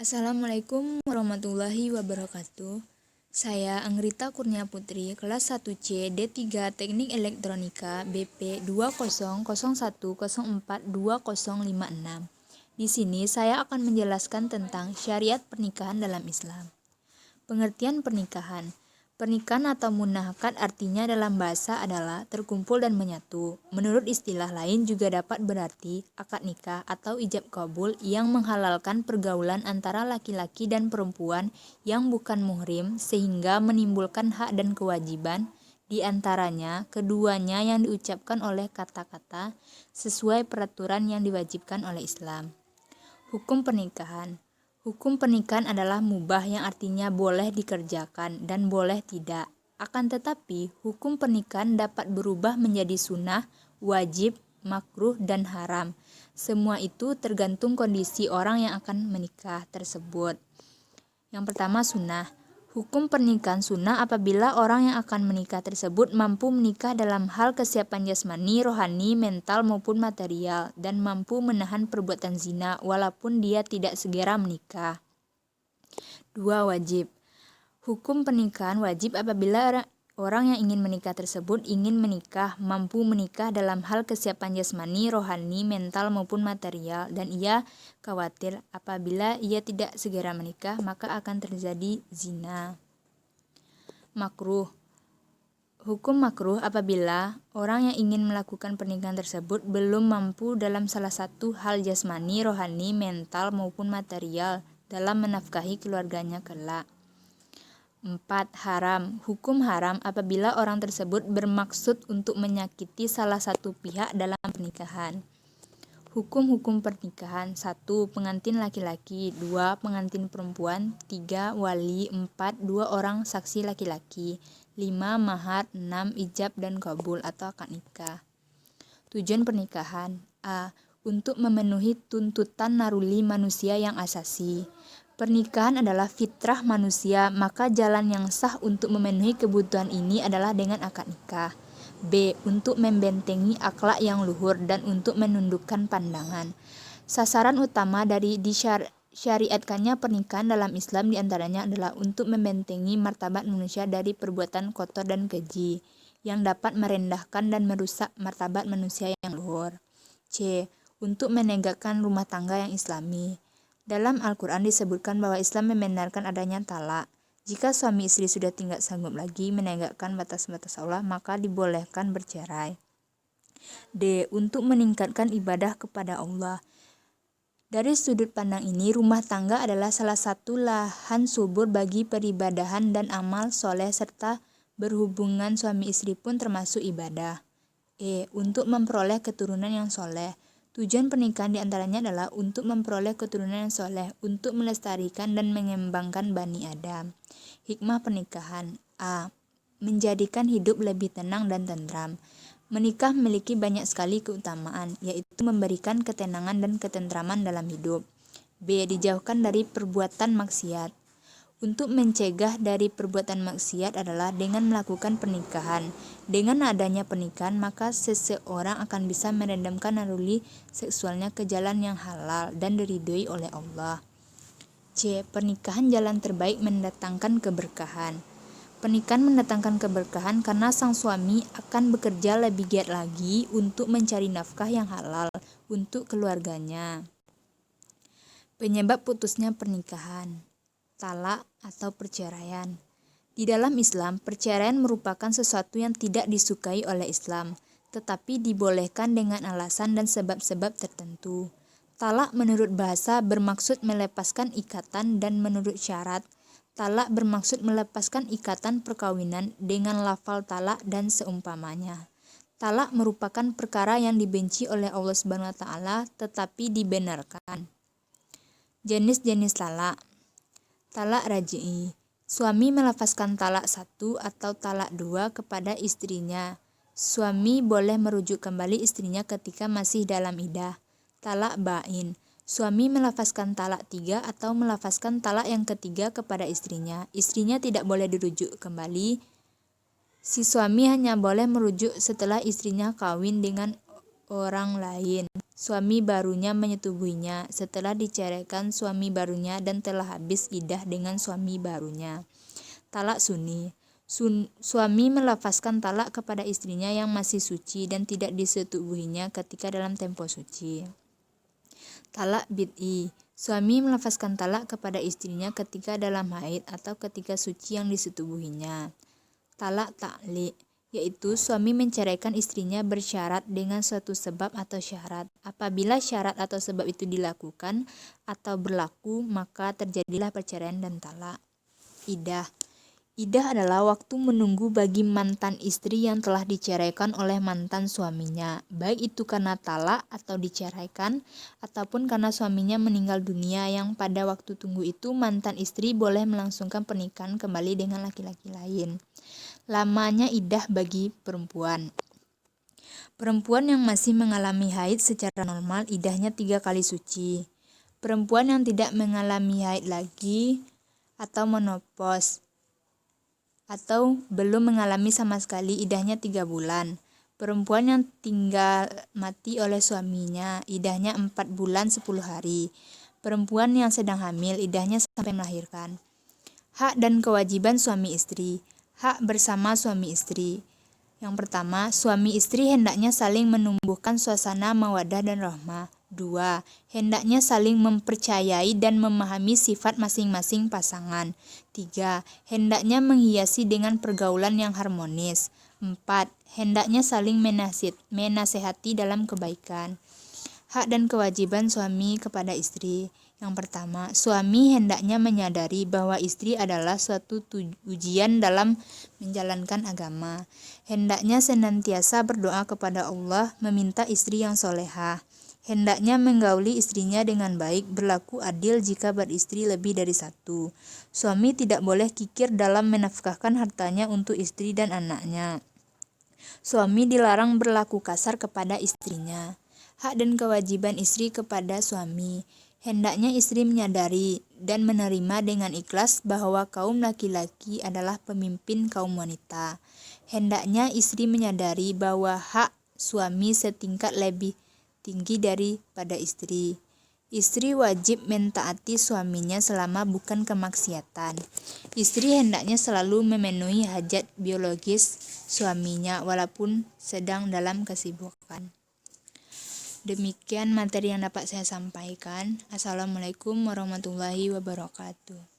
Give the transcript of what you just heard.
Assalamualaikum warahmatullahi wabarakatuh. Saya Angrita Kurnia Putri, kelas 1C D3 Teknik Elektronika BP 2001042056. Di sini saya akan menjelaskan tentang syariat pernikahan dalam Islam. Pengertian pernikahan. Pernikahan atau munahakat artinya dalam bahasa adalah terkumpul dan menyatu. Menurut istilah lain juga dapat berarti akad nikah atau ijab kabul yang menghalalkan pergaulan antara laki-laki dan perempuan yang bukan muhrim sehingga menimbulkan hak dan kewajiban di antaranya keduanya yang diucapkan oleh kata-kata sesuai peraturan yang diwajibkan oleh Islam. Hukum pernikahan. Hukum pernikahan adalah mubah yang artinya boleh dikerjakan dan boleh tidak. Akan tetapi, hukum pernikahan dapat berubah menjadi sunnah, wajib, makruh, dan haram. Semua itu tergantung kondisi orang yang akan menikah tersebut. Yang pertama, sunnah. Hukum pernikahan sunnah apabila orang yang akan menikah tersebut mampu menikah dalam hal kesiapan jasmani, rohani, mental maupun material dan mampu menahan perbuatan zina walaupun dia tidak segera menikah. 2. Wajib. Hukum pernikahan wajib apabila orang yang ingin menikah tersebut ingin menikah, mampu menikah dalam hal kesiapan jasmani, rohani, mental maupun material dan ia khawatir apabila ia tidak segera menikah maka akan terjadi zina. Makruh. Hukum makruh apabila orang yang ingin melakukan pernikahan tersebut belum mampu dalam salah satu hal jasmani, rohani, mental maupun material dalam menafkahi keluarganya kelak. 4. Haram. Hukum haram apabila orang tersebut bermaksud untuk menyakiti salah satu pihak dalam pernikahan. Hukum-hukum pernikahan. 1. Pengantin laki-laki. 2. Pengantin perempuan. 3. Wali. 4. 2 orang saksi laki-laki. 5. Mahar. 6. Ijab dan kabul atau akad nikah. Tujuan pernikahan. A. Untuk memenuhi tuntutan naruli manusia yang asasi. Pernikahan adalah fitrah manusia, maka jalan yang sah untuk memenuhi kebutuhan ini adalah dengan akad nikah. B. Untuk membentengi akhlak yang luhur dan untuk menundukkan pandangan. Sasaran utama dari disyariatkannya pernikahan dalam Islam diantaranya adalah untuk membentengi martabat manusia dari perbuatan kotor dan keji yang dapat merendahkan dan merusak martabat manusia yang luhur. C. Untuk menegakkan rumah tangga yang islami. Dalam Al-Quran disebutkan bahwa Islam membenarkan adanya talak. Jika suami istri sudah tidak sanggup lagi menegakkan batas-batas Allah, maka dibolehkan bercerai. D. Untuk meningkatkan ibadah kepada Allah. Dari sudut pandang ini, rumah tangga adalah salah satu lahan subur bagi peribadahan dan amal soleh serta berhubungan suami istri pun termasuk ibadah. E. Untuk memperoleh keturunan yang soleh. Tujuan pernikahan diantaranya adalah untuk memperoleh keturunan yang soleh, untuk melestarikan dan mengembangkan Bani Adam. Hikmah pernikahan. A. Menjadikan hidup lebih tenang dan tentram. Menikah memiliki banyak sekali keutamaan, yaitu memberikan ketenangan dan ketentraman dalam hidup. B. Dijauhkan dari perbuatan maksiat. Untuk mencegah dari perbuatan maksiat adalah dengan melakukan pernikahan. Dengan adanya pernikahan, maka seseorang akan bisa merendamkan naluri seksualnya ke jalan yang halal dan diridhoi oleh Allah. C. Pernikahan jalan terbaik mendatangkan keberkahan. Pernikahan mendatangkan keberkahan karena sang suami akan bekerja lebih giat lagi untuk mencari nafkah yang halal untuk keluarganya. Penyebab putusnya pernikahan. Talak atau perceraian. Di dalam Islam, perceraian merupakan sesuatu yang tidak disukai oleh Islam, tetapi dibolehkan dengan alasan dan sebab-sebab tertentu. Talak menurut bahasa bermaksud melepaskan ikatan dan menurut syarat, talak bermaksud melepaskan ikatan perkawinan dengan lafal talak dan seumpamanya. Talak merupakan perkara yang dibenci oleh Allah SWT tetapi dibenarkan. Jenis-jenis talak. Talak raj'i. Suami melafazkan talak 1 atau talak 2 kepada istrinya. Suami boleh merujuk kembali istrinya ketika masih dalam iddah. Talak bain. Suami melafazkan talak 3 atau melafazkan talak yang ketiga kepada istrinya. Istrinya tidak boleh dirujuk kembali. Si suami hanya boleh merujuk setelah istrinya kawin dengan orang lain. suami barunya menyetubuhinya setelah diceraikan suami barunya dan telah habis iddah dengan suami barunya. Talak sunni. Suami melafazkan talak kepada istrinya yang masih suci dan tidak disetubuhinya ketika dalam tempo suci. Talak bid'i. Suami melafazkan talak kepada istrinya ketika dalam haid atau ketika suci yang disetubuhinya. Talak ta'liq, yaitu suami menceraikan istrinya bersyarat dengan suatu sebab atau syarat. Apabila syarat atau sebab itu dilakukan atau berlaku, maka terjadilah perceraian dan talak. Iddah. Iddah adalah waktu menunggu bagi mantan istri yang telah diceraikan oleh mantan suaminya, baik itu karena talak atau diceraikan, ataupun karena suaminya meninggal dunia yang pada waktu tunggu itu mantan istri boleh melangsungkan pernikahan kembali dengan laki-laki lain. Lamanya iddah bagi perempuan. Perempuan yang masih mengalami haid secara normal iddahnya 3 kali suci. Perempuan yang tidak mengalami haid lagi atau menopause atau belum mengalami sama sekali iddahnya 3 bulan. Perempuan yang tinggal mati oleh suaminya iddahnya 4 bulan 10 hari. Perempuan yang sedang hamil iddahnya sampai melahirkan. Hak dan kewajiban suami istri. Hak bersama suami istri. Yang pertama, suami istri hendaknya saling menumbuhkan suasana mawaddah dan rahmah. 2. Hendaknya saling mempercayai dan memahami sifat masing-masing pasangan. 3. Hendaknya menghiasi dengan pergaulan yang harmonis. 4. Hendaknya saling menasehati dalam kebaikan. Hak dan kewajiban suami kepada istri. Yang pertama, suami hendaknya menyadari bahwa istri adalah suatu ujian dalam menjalankan agama. Hendaknya senantiasa berdoa kepada Allah, meminta istri yang solehah. Hendaknya menggauli istrinya dengan baik, berlaku adil jika beristri lebih dari 1. Suami tidak boleh kikir dalam menafkahkan hartanya untuk istri dan anaknya. Suami dilarang berlaku kasar kepada istrinya. Hak dan kewajiban istri kepada suami. Hendaknya istri menyadari dan menerima dengan ikhlas bahwa kaum laki-laki adalah pemimpin kaum wanita. Hendaknya istri menyadari bahwa hak suami setingkat lebih tinggi daripada istri. Istri wajib mentaati suaminya selama bukan kemaksiatan. Istri hendaknya selalu memenuhi hajat biologis suaminya walaupun sedang dalam kesibukan. Demikian materi yang dapat saya sampaikan. Assalamualaikum warahmatullahi wabarakatuh.